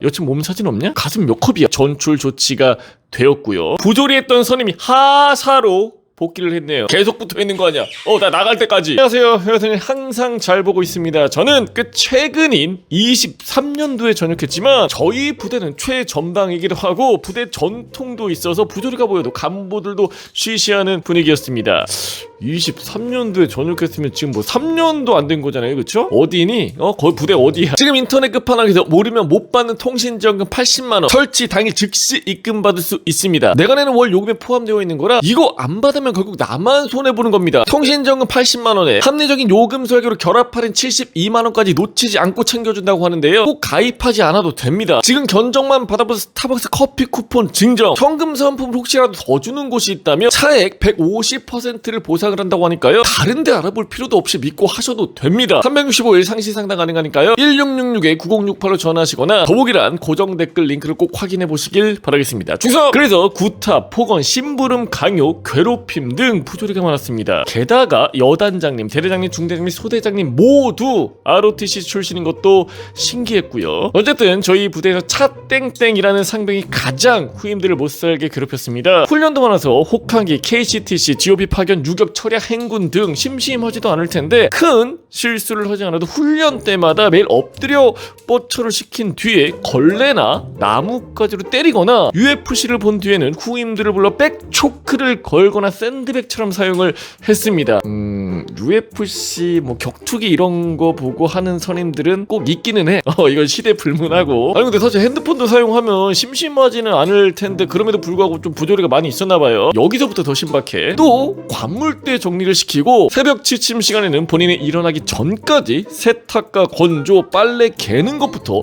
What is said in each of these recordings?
여친 몸 사진 없냐? 가슴 몇 컵이야? 전출 조치가 되었고요. 부조리했던 선임이 하사로 복귀를 했네요. 계속 붙어있는 거 아니야? 나 나갈 때까지. 안녕하세요. 여러분 항상 잘 보고 있습니다. 저는 최근인 23년도에 전역했지만 저희 부대는 최전방이기도 하고 부대 전통도 있어서 부조리가 보여도 간부들도 쉬쉬하는 분위기였습니다. 23년도에 전역했으면 지금 3년도 안 된 거잖아요. 그쵸? 어디니? 거기 부대 어디야? 지금 인터넷 끝판왕에서 모르면 못 받는 통신지원금 80만원 설치 당일 즉시 입금받을 수 있습니다. 내가 내는 월 요금에 포함되어 있는 거라 이거 안 받으면 결국 나만 손해보는 겁니다. 통신지원금 80만원에 합리적인 요금 설계로 결합 할인 72만원까지 놓치지 않고 챙겨준다고 하는데요. 꼭 가입하지 않아도 됩니다. 지금 견적만 받아본 스타벅스 커피 쿠폰 증정, 현금 상품을 혹시라도 더 주는 곳이 있다면 차액 150%를 보상을 한다고 하니까요. 다른데 알아볼 필요도 없이 믿고 하셔도 됩니다. 365일 상시 상담 가능하니까요. 1666-9068로 전화하시거나 더보기란 고정 댓글 링크를 꼭 확인해 보시길 바라겠습니다. 충성! 그래서 구타, 폭언, 심부름, 강요, 괴롭힘 등 부조리가 많았습니다. 게다가 여단장님, 대대장님, 중대장님, 소대장님 모두 ROTC 출신인 것도 신기했고요. 어쨌든 저희 부대에서 차땡땡이라는 상병이 가장 후임들을 못살게 괴롭혔습니다. 훈련도 많아서 혹한기, KCTC, GOP 파견, 유격, 철야, 행군 등 심심하지도 않을 텐데 큰 실수를 하지 않아도 훈련 때마다 매일 엎드려 뻗쳐를 시킨 뒤에 걸레나 나뭇가지로 때리거나 UFC를 본 뒤에는 후임들을 불러 백초크를 걸거나 샌드백처럼 사용을 했습니다. UFC 격투기 이런 거 보고 하는 선임들은 꼭 있기는 해. 이건 시대 불문하고. 아니 근데 사실 핸드폰도 사용하면 심심하지는 않을 텐데 그럼에도 불구하고 좀 부조리가 많이 있었나 봐요. 여기서부터 더 신박해. 또 관물대 정리를 시키고 새벽 취침 시간에는 본인이 일어나기 전까지 세탁과 건조, 빨래 개는 것부터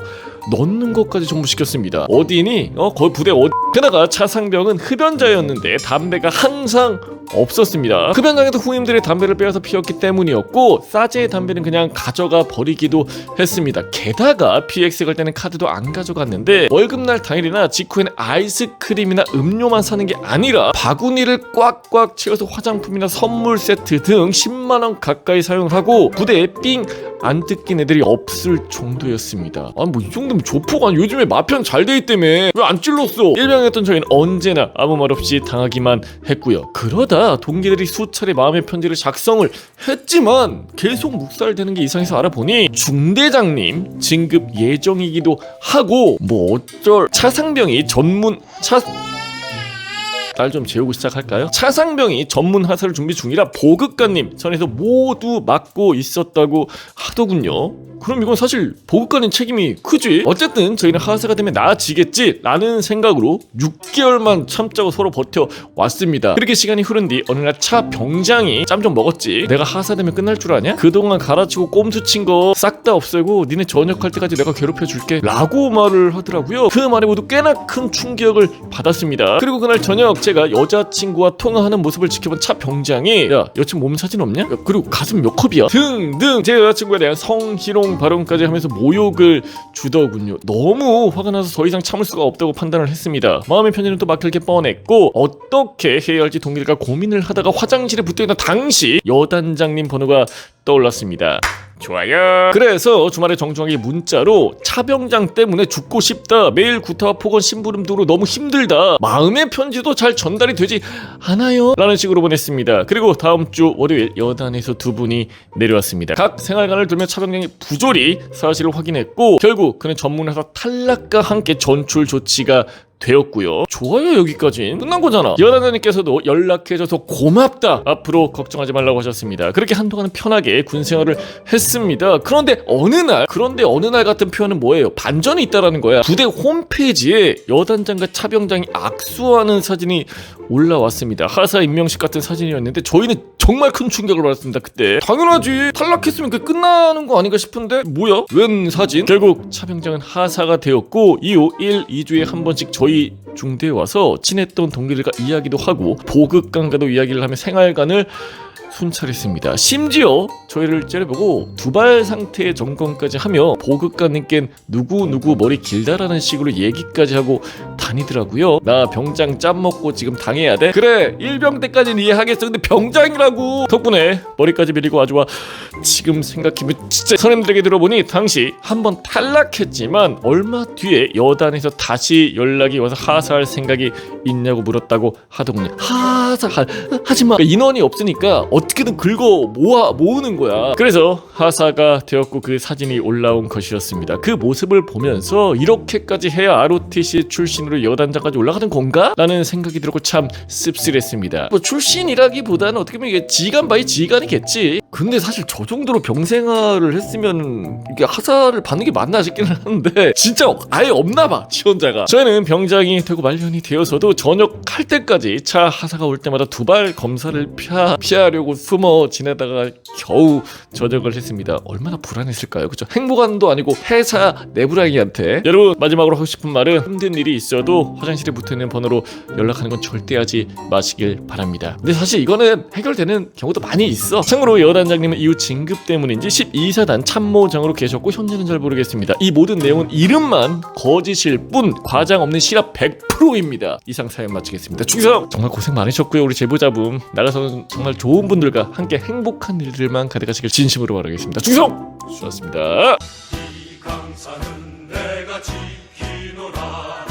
넣는 것까지 전부 시켰습니다. 어디니? 거기 부대 어디? 게다가 차상병은 흡연자였는데 담배가 항상 없었습니다. 흡연장에도 후임들의 담배를 빼앗아 피웠기 때문이었고 싸제의 담배는 그냥 가져가 버리기도 했습니다. 게다가 PX 갈 때는 카드도 안 가져갔는데 월급날 당일이나 직후에는 아이스크림이나 음료만 사는 게 아니라 바구니를 꽉꽉 채워서 화장품이나 선물 세트 등 10만원 가까이 사용하고 부대에 삥 안 뜯긴 애들이 없을 정도였습니다. 이 정도면 조폭 아니 요즘에 마편 잘 돼 있다며 왜 안 찔렀어? 일병이었던 저희는 언제나 아무 말 없이 당하기만 했고요. 그러다 동기들이 수차례 마음의 편지를 작성을 했지만 계속 묵살되는 게 이상해서 알아보니 중대장님 진급 예정이기도 하고 어쩔 차상병이 날 좀 재우고 시작할까요? 차상병이 전문 하사를 준비 중이라 보급관님 선에서 모두 맡고 있었다고 하더군요. 그럼 이건 사실 보급관님 책임이 크지? 어쨌든 저희는 하사가 되면 나아지겠지 라는 생각으로 6개월만 참자고 서로 버텨왔습니다. 그렇게 시간이 흐른 뒤 어느 날 차 병장이 짬 좀 먹었지. 내가 하사 되면 끝날 줄 아냐? 그동안 갈아치고 꼼수 친 거 싹 다 없애고 니네 전역할 때까지 내가 괴롭혀줄게 라고 말을 하더라고요. 그 말에 모두 꽤나 큰 충격을 받았습니다. 그리고 그날 저녁 제가 여자친구와 통화하는 모습을 지켜본 차 병장이 야 여친 몸 사진 없냐? 야, 그리고 가슴 몇 컵이야? 등등 제 여자친구에 대한 성희롱 발언까지 하면서 모욕을 주더군요. 너무 화가 나서 더 이상 참을 수가 없다고 판단을 했습니다. 마음의 편지는 또 막힐 게 뻔했고 어떻게 해야 할지 동기들과 고민을 하다가 화장실에 붙어있는 당시 여단장님 번호가 떠올랐습니다. 좋아요. 그래서 주말에 정중하게 문자로 차병장 때문에 죽고 싶다. 매일 구타와 폭언 심부름 등으로 너무 힘들다. 마음의 편지도 잘 전달이 되지 않아요. 라는 식으로 보냈습니다. 그리고 다음 주 월요일 여단에서 두 분이 내려왔습니다. 각 생활관을 돌며 차병장이 부조리 사실을 확인했고 결국 그는 전문회사 탈락과 함께 전출 조치가 되었고요. 좋아요. 여기까진 끝난 거잖아. 여단장님께서도 연락해줘서 고맙다. 앞으로 걱정하지 말라고 하셨습니다. 그렇게 한동안은 편하게 군생활을 했습니다. 그런데 어느 날 같은 표현은 뭐예요? 반전이 있다라는 거야. 부대 홈페이지에 여단장과 차병장이 악수하는 사진이 올라왔습니다. 하사 임명식 같은 사진이었는데 저희는 정말 큰 충격을 받았습니다. 그때 당연하지 탈락했으면 그게 끝나는 거 아닌가 싶은데 뭐야? 웬 사진? 결국 차병장은 하사가 되었고 이후 1, 2주에 한 번씩 저희 중대에 와서 친했던 동기들과 이야기도 하고 보급관과도 이야기를 하며 생활관을 순찰했습니다. 심지어 저희를 째려보고 두발 상태 점검까지 하며 보급관님께 누구 머리 길다라는 식으로 얘기까지 하고 다니더라고요. 나 병장 짬 먹고 지금 당해야 돼? 그래, 일병 때까지는 이해하겠어. 근데 병장이라고. 덕분에 머리까지 밀리고 아주 지금 생각해보면 진짜 선임들에게 들어보니 당시 한번 탈락했지만 얼마 뒤에 여단에서 다시 연락이 와서 하사할 생각이 있냐고 물었다고 하더군요. 하지마. 인원이 없으니까 어떻게든 긁어 모으는 거야. 그래서 하사가 되었고 그 사진이 올라온 것이었습니다. 그 모습을 보면서 이렇게까지 해야 ROTC 출신으로 여단장까지 올라가는 건가? 라는 생각이 들었고 참 씁쓸했습니다. 뭐 출신이라기보다는 어떻게 보면 이게 지간 바이 지간이겠지. 근데 사실 저 정도로 병생활을 했으면 이게 하사를 받는 게 맞나 싶기는 하는데 진짜 아예 없나봐 지원자가. 저희는 병장이 되고 말년이 되어서도 전역할 때까지 차 하사가 올 때마다 두발 검사를 피하려고 숨어 지내다가 겨우 전역을 했습니다. 얼마나 불안했을까요? 그쵸? 행복한도 아니고 회사 내부라기한테. 여러분 마지막으로 하고 싶은 말은 힘든 일이 있어도 화장실에 붙어있는 번호로 연락하는 건 절대 하지 마시길 바랍니다. 근데 사실 이거는 해결되는 경우도 많이 있어. 참고로 여단장님은 이후 진급 때문인지 12사단 참모장으로 계셨고 현재는 잘 모르겠습니다. 이 모든 내용은 이름만 거짓일 뿐 과장 없는 실합 100%입니다. 이상 사연 마치겠습니다. 충성! 정말 고생 많으셨고요. 우리 제보자분 나가서 정말 좋은 분들과 함께 행복한 일들만 가득하시길 진심으로 바라겠습니다. 충성! 수고하셨습니다. 이 강산은 내가 지키노라.